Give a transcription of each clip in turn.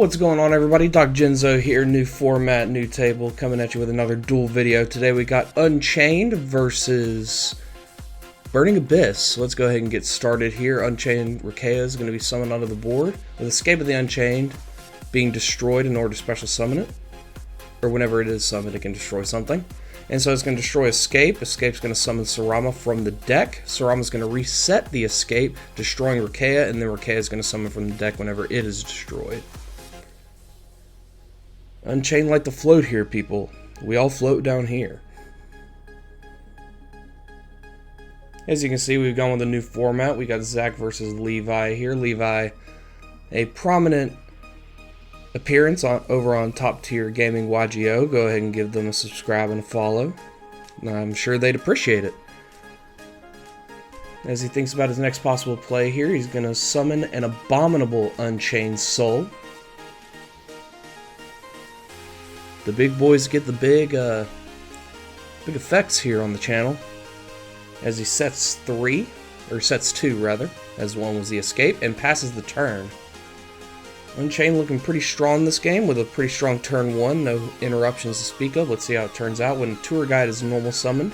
What's going on, everybody? Doc Genzo here, new format, new table, coming at you with another duel video. Today we got Unchained versus Burning Abyss. Let's go ahead and get started here. Unchained Rikeya is going to be summoned onto the board, with Escape of the Unchained being destroyed in order to special summon it. Or whenever it is summoned, it can destroy something. And so it's going to destroy Escape. Escape's going to summon Sarama from the deck. Sarama's going to reset the Escape, destroying Rikeya, and then Rikeya is going to summon from the deck whenever it is destroyed. Unchained like to float here, people. We all float down here. As you can see, we've gone with a new format. We got Zach versus Levi here. Levi, a prominent appearance over on Top Tier Gaming YGO. Go ahead and give them a subscribe and a follow. I'm sure they'd appreciate it. As he thinks about his next possible play here, he's going to summon an abominable Unchained Soul. The big boys get the big effects here on the channel. As he sets 2 rather, as one was the Escape, and passes the turn. Unchained looking pretty strong this game, with a pretty strong turn 1, no interruptions to speak of. Let's see how it turns out when Tour Guide is normal summoned.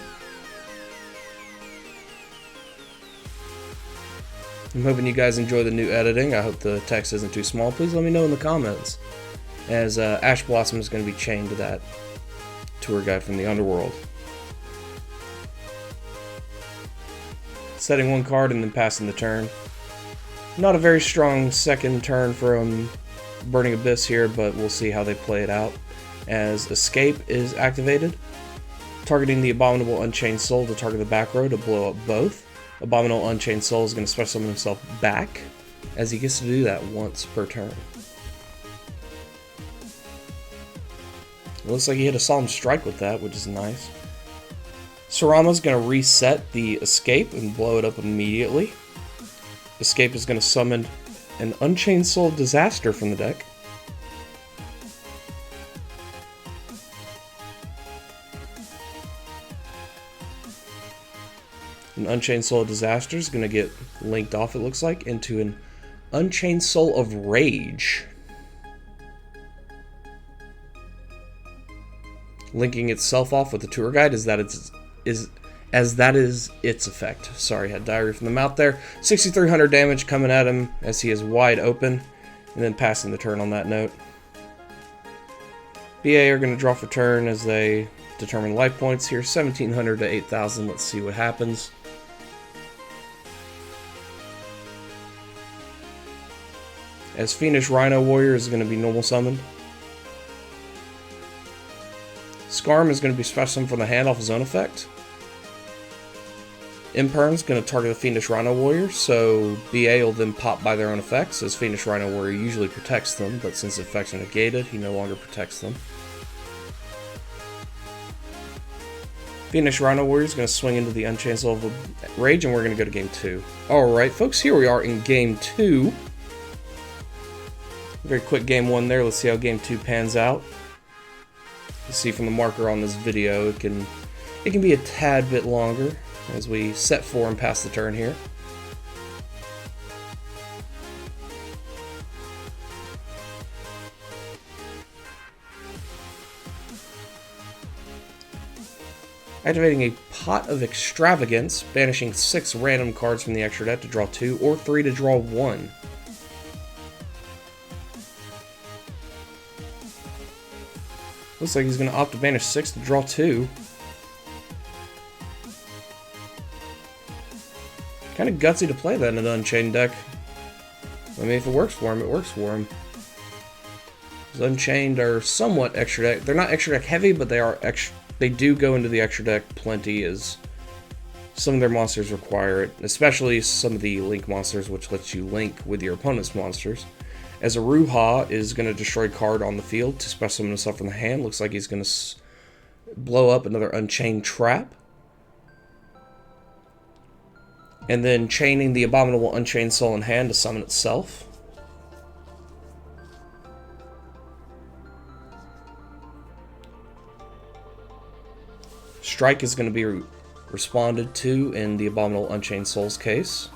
I'm hoping you guys enjoy the new editing. I hope the text isn't too small. Please let me know in the comments, as Ash Blossom is going to be chained to that Tour Guide from the Underworld. Setting 1 card and then passing the turn. Not a very strong second turn from Burning Abyss here, but we'll see how they play it out. As Escape is activated, targeting the Abominable Unchained Soul to target the back row to blow up both. Abominable Unchained Soul is going to special summon himself back, as he gets to do that once per turn. It looks like he hit a Solemn Strike with that, which is nice. Sarama's going to reset the Escape and blow it up immediately. Escape is going to summon an Unchained Soul Disaster from the deck. An Unchained Soul Disaster is going to get linked off, it looks like, into an Unchained Soul of Rage. Linking itself off with the Tour Guide as that is its effect. Sorry, had diarrhea from the mouth there. 6,300 damage coming at him as he is wide open, and then passing the turn on that note. BA are going to draw for turn as they determine life points here. 1,700 to 8,000. Let's see what happens. As Fiendish Rhino Warrior is going to be normal summoned. Skarm is going to be special summoned from the hand off his own effect. Imperm is going to target the Fiendish Rhino Warrior, so BA will then pop by their own effects, as Fiendish Rhino Warrior usually protects them, but since the effects are negated, he no longer protects them. Fiendish Rhino Warrior is going to swing into the Unchained Soul of Rage, and we're going to go to Game 2. Alright, folks, here we are in Game 2. Very quick Game 1 there. Let's see how Game 2 pans out. You see from the marker on this video, it can be a tad bit longer as we set 4 and pass the turn here. Activating a Pot of Extravagance, banishing 6 random cards from the extra deck to draw 2, or 3 to draw 1. Looks like he's going to opt to banish 6 to draw 2. Kind of gutsy to play that in an Unchained deck. I mean, if it works for him, it works for him. Unchained are somewhat extra deck. They're not extra deck heavy, but they do go into the extra deck plenty, as some of their monsters require it, especially some of the link monsters, which lets you link with your opponent's monsters. As Aruha is going to destroy a card on the field to special summon himself from the hand. Looks like he's going to blow up another Unchained Trap. And then chaining the Abominable Unchained Soul in hand to summon itself. Strike is going to be responded to in the Abominable Unchained Soul's case.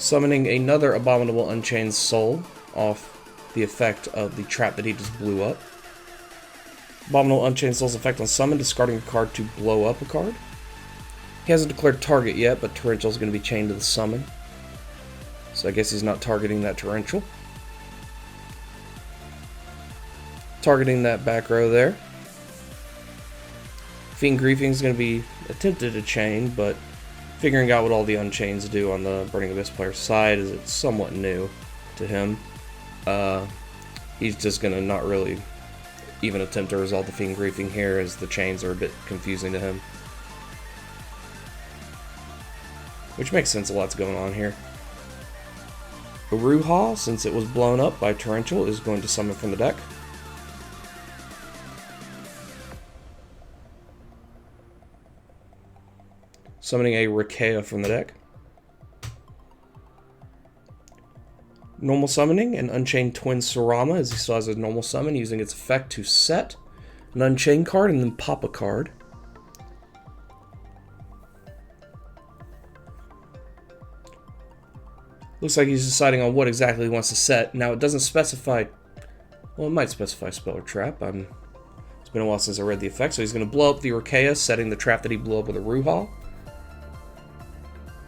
Summoning another Abominable Unchained Soul off the effect of the trap that he just blew up. Abominable Unchained Soul's effect on summon, discarding a card to blow up a card. He hasn't declared target yet, but Torrential's going to be chained to the summon. So I guess he's not targeting that Torrential. Targeting that back row there. Fiend Griefing is going to be attempted to chain, but figuring out what all the Unchains do on the Burning Abyss player's side is it's somewhat new to him. He's just going to not really even attempt to resolve the Fiend Griefing here, as the chains are a bit confusing to him. Which makes sense, a lot's going on here. Uruha, since it was blown up by Torrential, is going to summon from the deck. Summoning a Rikea from the deck. Normal summoning an Unchained Twin Sarama, as he still has a normal summon, using its effect to set an Unchained card and then pop a card. Looks like he's deciding on what exactly he wants to set. Now, it doesn't specify... Well, it might specify spell or trap. It's been a while since I read the effect, so he's going to blow up the Rikea, setting the trap that he blew up with a Ruha.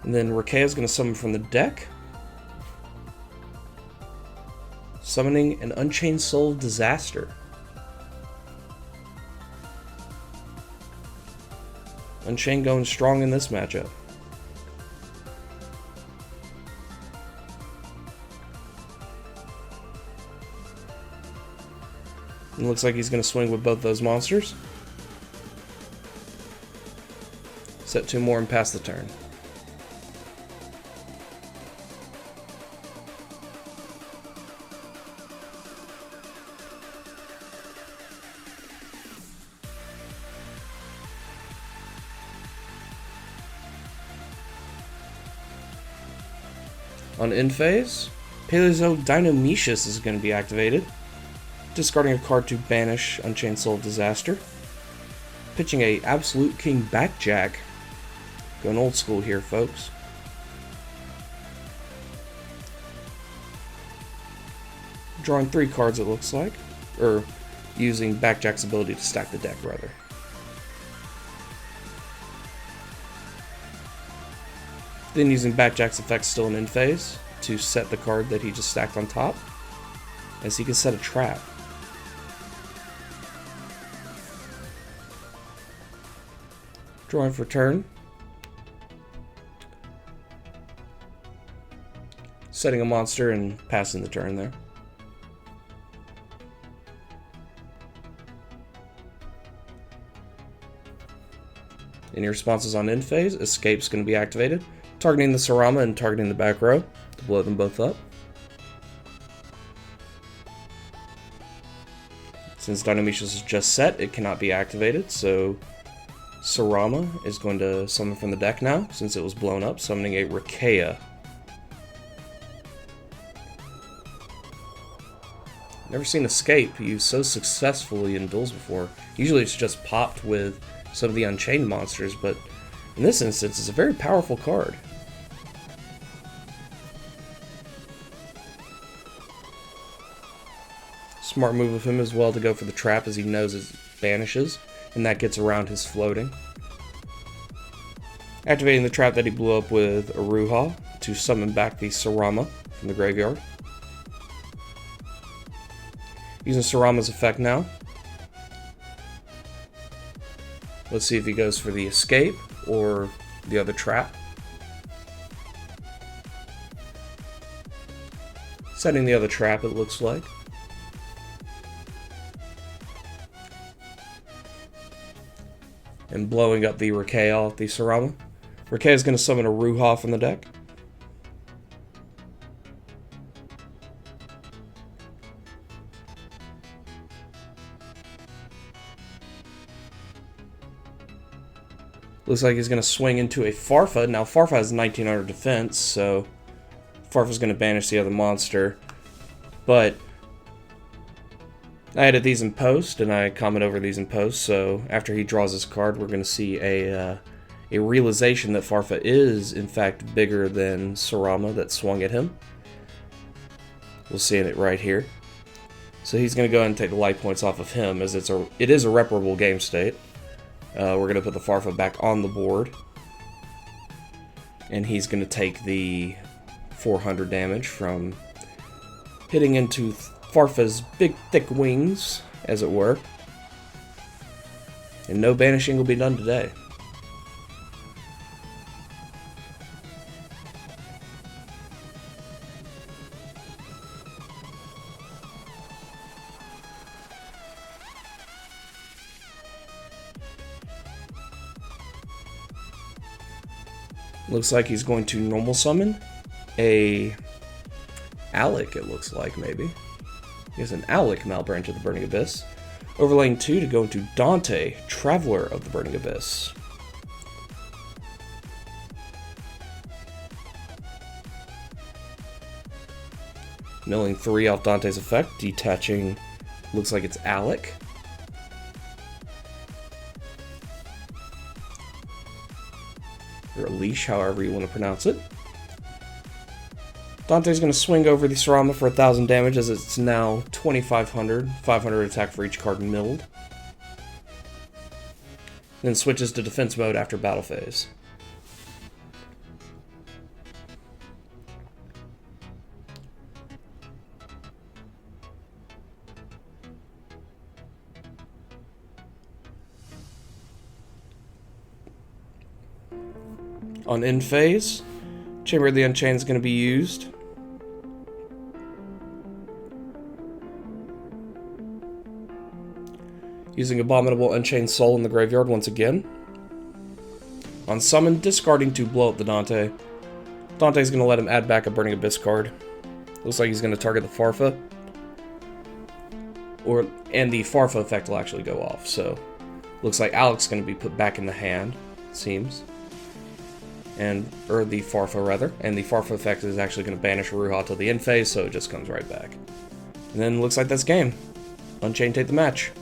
And then Rikea is going to summon from the deck. Summoning an Unchained Soul Disaster. Unchained going strong in this matchup. It looks like he's going to swing with both those monsters. Set 2 more and pass the turn. On end phase, Paleozoic Deinonychus is going to be activated, discarding a card to banish Unchained Soul Disaster. Pitching a Absolute King Backjack. Going old school here, folks. Drawing 3 cards, it looks like. Or using Backjack's ability to stack the deck, rather. Then using Backjack's effect still in end phase to set the card that he just stacked on top, as he can set a trap. Drawing for turn. Setting a monster and passing the turn there. Any responses on end phase, Escape's going to be activated, targeting the Sarama and targeting the back row to blow them both up. Since Deinonychus is just set, it cannot be activated, so Sarama is going to summon from the deck now, since it was blown up, summoning a Rikea. Never seen Escape used so successfully in duels before. Usually it's just popped with some of the Unchained monsters, but in this instance, it's a very powerful card. Smart move of him as well to go for the trap, as he knows it banishes, and that gets around his floating. Activating the trap that he blew up with Uruha to summon back the Sarama from the graveyard. Using Sarama's effect now. Let's see if he goes for the Escape or the other trap. Setting the other trap, it looks like. And blowing up the Rikea off the Sarama. Rikea is going to summon a Ruha from the deck. Looks like he's going to swing into a Farfa. Now, Farfa has 1900 defense, so Farfa's going to banish the other monster. But I added these in post, and I comment over these in post, so after he draws his card, we're going to see a a realization that Farfa is, in fact, bigger than Sarama that swung at him. We'll see it right here. So he's going to go ahead and take the life points off of him, as it is a reparable game state. We're going to put the Farfa back on the board. And he's going to take the 400 damage from hitting into Farfa's big, thick wings, as it were. And no banishing will be done today. Looks like he's going to normal summon a Alec, it looks like, maybe. He has an Alec Malbranch of the Burning Abyss. Overlaying 2 to go into Dante, Traveler of the Burning Abyss. Milling 3 off Dante's effect, detaching, looks like it's Alec. Or a leash, however you want to pronounce it. Dante's going to swing over the Sarama for 1,000 damage, as it's now 2,500. 500 attack for each card milled. Then switches to defense mode after battle phase. On end phase, Chamber of the Unchained is going to be used. Using Abominable Unchained Soul in the graveyard once again. On summon, discarding to blow up the Dante. Dante's going to let him add back a Burning Abyss card. Looks like he's going to target the Farfa. And the Farfa effect will actually go off, so looks like Alec's going to be put back in the hand, it seems. Or the Farfa, rather. And the Farfa effect is actually going to banish Ruha till the end phase, so it just comes right back. And then looks like that's game. Unchained take the match.